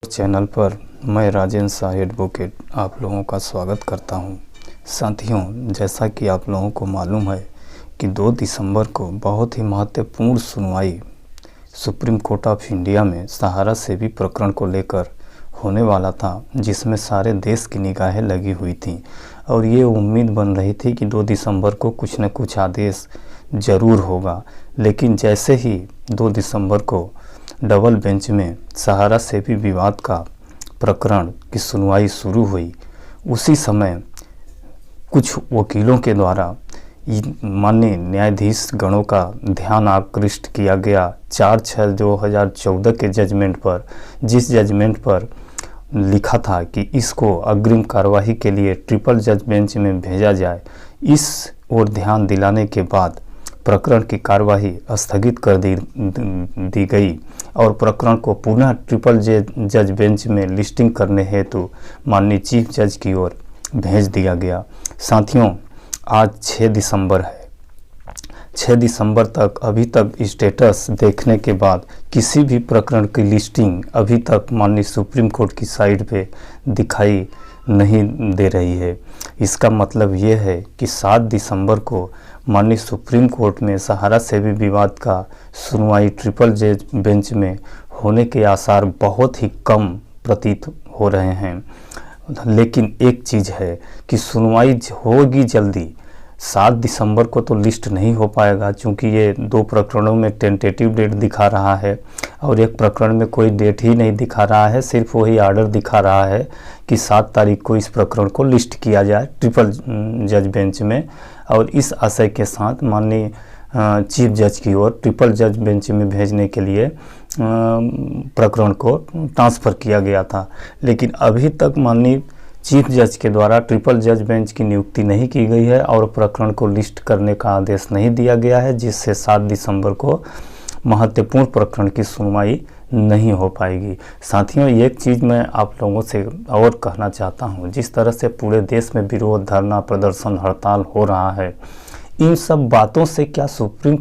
Channel पर मैं Rajendra Shah advocate आप लोगों का स्वागत करता हूं। साथियों, जैसा कि आप लोगों को मालूम है कि 2 दिसंबर को बहुत ही महत्वपूर्ण सुनवाई सुप्रीम कोर्ट ऑफ इंडिया में सहारा सेवी प्रकरण को लेकर होने वाला था, जिसमें सारे देश की निगाहें लगी हुई थीं और ये उम्मीद बन रही थी कि 2 दिसंबर को कुछ न कुछ आदेश ज़रूर होगा। लेकिन जैसे ही 2 दिसंबर को डबल बेंच में सहारा सेवी विवाद का प्रकरण की सुनवाई शुरू हुई, उसी समय कुछ वकीलों के द्वारा माननीय न्यायाधीश गणों का ध्यान आकृष्ट किया गया 4/6/2014 के जजमेंट पर, जिस जजमेंट पर लिखा था कि इसको अग्रिम कार्यवाही के लिए ट्रिपल जज बेंच में भेजा जाए। इस ओर ध्यान दिलाने के बाद प्रकरण की कार्यवाही स्थगित कर दी गई और प्रकरण को पुनः ट्रिपल जज बेंच में लिस्टिंग करने हेतु माननीय चीफ जज की ओर भेज दिया गया। साथियों, आज 6 दिसंबर है। 6 दिसंबर तक अभी तक स्टेटस देखने के बाद किसी भी प्रकरण की लिस्टिंग अभी तक माननीय सुप्रीम कोर्ट की साइड पे दिखाई नहीं दे रही है। इसका मतलब ये है कि 7 दिसंबर को माननीय सुप्रीम कोर्ट में सहारा सेवी विवाद का सुनवाई ट्रिपल जज बेंच में होने के आसार बहुत ही कम प्रतीत हो रहे हैं। लेकिन एक चीज़ है कि सुनवाई होगी जल्दी। 7 दिसंबर को तो लिस्ट नहीं हो पाएगा, क्योंकि ये 2 प्रकरणों में टेंटेटिव डेट दिखा रहा है और एक प्रकरण में कोई डेट ही नहीं दिखा रहा है, सिर्फ वही आर्डर दिखा रहा है कि 7 तारीख को इस प्रकरण को लिस्ट किया जाए ट्रिपल जज बेंच में। और इस आशय के साथ माननीय चीफ जज की ओर ट्रिपल जज बेंच में भेजने के लिए प्रकरण को ट्रांसफ़र किया गया था। लेकिन अभी तक माननीय चीफ जज के द्वारा ट्रिपल जज बेंच की नियुक्ति नहीं की गई है और प्रकरण को लिस्ट करने का आदेश नहीं दिया गया है, जिससे 7 दिसंबर को महत्वपूर्ण प्रकरण की सुनवाई नहीं हो पाएगी। साथियों, एक चीज़ मैं आप लोगों से और कहना चाहता हूं, जिस तरह से पूरे देश में विरोध, धरना, प्रदर्शन, हड़ताल हो रहा है, इन सब बातों से क्या सुप्रीम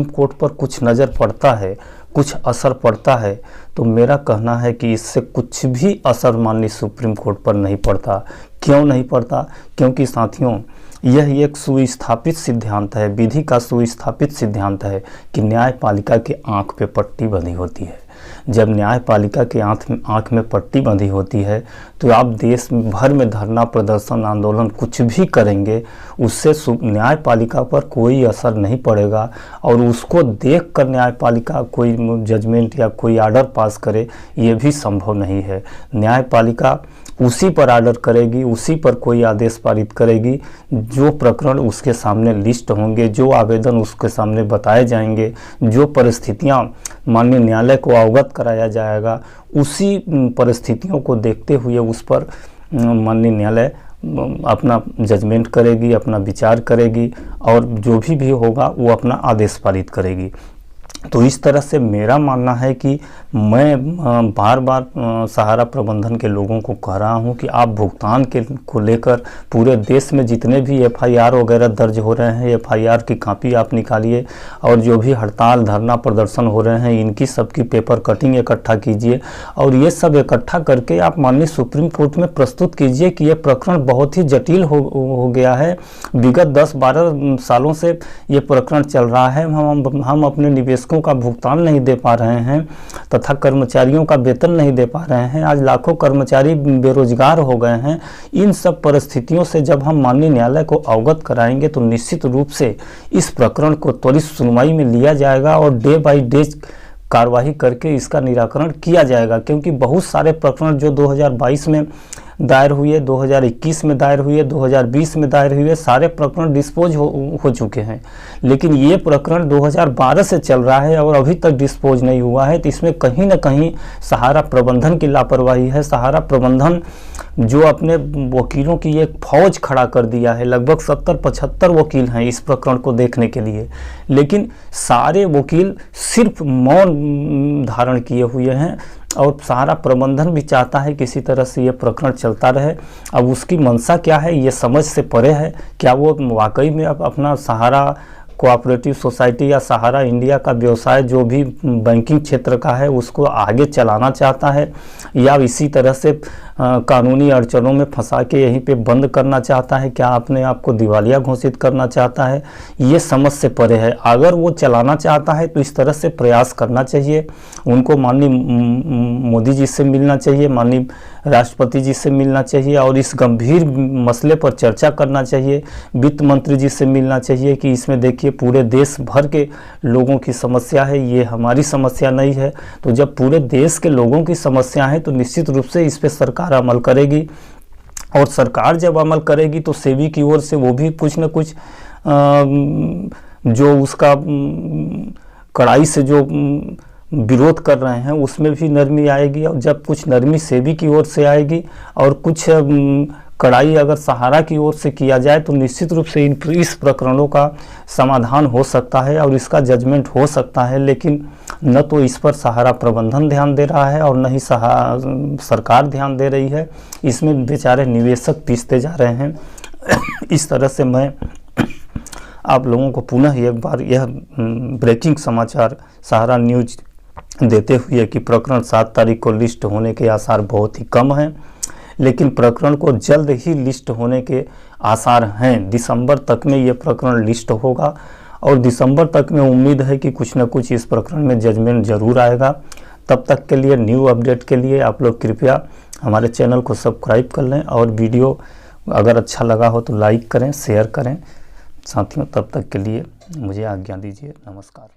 कोर्ट पर कुछ नज़र पड़ता है, कुछ असर पड़ता है? तो मेरा कहना है कि इससे कुछ भी असर माननीय सुप्रीम कोर्ट पर नहीं पड़ता। क्यों नहीं पड़ता? क्योंकि साथियों, यह एक सुस्थापित सिद्धांत है, विधि का सुस्थापित सिद्धांत है कि न्यायपालिका के आँख पे पट्टी बंधी होती है। जब न्यायपालिका के आँख में पट्टी बंधी होती है तो आप देश भर में धरना, प्रदर्शन, आंदोलन कुछ भी करेंगे, उससे न्यायपालिका पर कोई असर नहीं पड़ेगा और उसको देखकर न्यायपालिका कोई जजमेंट या कोई आर्डर पास करे, ये भी संभव नहीं है। न्यायपालिका उसी पर आर्डर करेगी, उसी पर कोई आदेश पारित करेगी जो प्रकरण उसके सामने लिस्ट होंगे, जो आवेदन उसके सामने बताए जाएंगे, जो परिस्थितियां माननीय न्यायालय को अवगत कराया जाएगा, उसी परिस्थितियों को देखते हुए उस पर माननीय न्यायालय अपना जजमेंट करेगी, अपना विचार करेगी और जो भी होगा वो अपना आदेश पारित करेगी। तो इस तरह से मेरा मानना है कि मैं बार बार सहारा प्रबंधन के लोगों को कह रहा हूं कि आप भुगतान को लेकर पूरे देश में जितने भी FIR वगैरह दर्ज हो रहे हैं, FIR की कॉपी आप निकालिए और जो भी हड़ताल, धरना, प्रदर्शन हो रहे हैं, इनकी सबकी पेपर कटिंग इकट्ठा कीजिए और ये सब इकट्ठा करके आप माननीय सुप्रीम कोर्ट में प्रस्तुत कीजिए कि ये प्रकरण बहुत ही जटिल हो गया है। विगत 10-12 सालों से ये प्रकरण चल रहा है। हम अपने निवेशकों का भुगतान नहीं दे पा रहे हैं तथा कर्मचारियों का वेतन नहीं दे पा रहे हैं। आज लाखों कर्मचारी बेरोजगार हो गए हैं। इन सब परिस्थितियों से जब हम माननीय न्यायालय को अवगत कराएंगे तो निश्चित रूप से इस प्रकरण को त्वरित सुनवाई में लिया जाएगा और डे बाय डे कार्रवाई करके इसका निराकरण किया जाएगा। क्योंकि बहुत सारे प्रकरण जो 2022 में दायर हुए, 2021 में दायर हुए, 2020 में दायर हुए, सारे प्रकरण डिस्पोज हो चुके हैं। लेकिन ये प्रकरण 2012 से चल रहा है और अभी तक डिस्पोज नहीं हुआ है। तो इसमें कहीं ना कहीं सहारा प्रबंधन की लापरवाही है। सहारा प्रबंधन जो अपने वकीलों की एक फौज खड़ा कर दिया है, लगभग 70-75 वकील हैं इस प्रकरण को देखने के लिए, लेकिन सारे वकील सिर्फ मौन धारण किए हुए हैं और सहारा प्रबंधन भी चाहता है किसी तरह से ये प्रकरण चलता रहे। अब उसकी मंशा क्या है ये समझ से परे है। क्या वो वाकई में अब अपना सहारा कोऑपरेटिव सोसाइटी या सहारा इंडिया का व्यवसाय जो भी बैंकिंग क्षेत्र का है उसको आगे चलाना चाहता है, या इसी तरह से कानूनी अड़चनों में फंसा के यहीं पे बंद करना चाहता है, क्या अपने आप को दिवालिया घोषित करना चाहता है, ये समझ से परे है। अगर वो चलाना चाहता है तो इस तरह से प्रयास करना चाहिए। उनको माननीय मोदी जी से मिलना चाहिए, माननीय राष्ट्रपति जी से मिलना चाहिए और इस गंभीर मसले पर चर्चा करना चाहिए। वित्त मंत्री जी से मिलना चाहिए कि इसमें देखिए पूरे देश भर के लोगों की समस्या है, ये हमारी समस्या नहीं है। तो जब पूरे देश के लोगों की समस्या है तो निश्चित रूप से इस पर सरकार अमल करेगी, और सरकार जब अमल करेगी तो सेबी की ओर से वो भी कुछ न कुछ जो उसका कड़ाई से जो विरोध कर रहे हैं उसमें भी नरमी आएगी। और जब कुछ नरमी सेबी की ओर से आएगी और कुछ कड़ाई अगर सहारा की ओर से किया जाए तो निश्चित रूप से इस प्रकरणों का समाधान हो सकता है और इसका जजमेंट हो सकता है। लेकिन न तो इस पर सहारा प्रबंधन ध्यान दे रहा है और न ही सरकार ध्यान दे रही है। इसमें बेचारे निवेशक पीसते जा रहे हैं। इस तरह से मैं आप लोगों को पुनः एक बार यह ब्रेकिंग समाचार सहारा न्यूज देते हुए कि प्रकरण 7 तारीख को लिस्ट होने के आसार बहुत ही कम हैं, लेकिन प्रकरण को जल्द ही लिस्ट होने के आसार हैं। दिसंबर तक में ये प्रकरण लिस्ट होगा और दिसंबर तक में उम्मीद है कि कुछ न कुछ इस प्रकरण में जजमेंट ज़रूर आएगा। तब तक के लिए न्यू अपडेट के लिए आप लोग कृपया हमारे चैनल को सब्सक्राइब कर लें और वीडियो अगर अच्छा लगा हो तो लाइक करें, शेयर करें। साथियों, तब तक के लिए मुझे आज्ञा दीजिए। नमस्कार।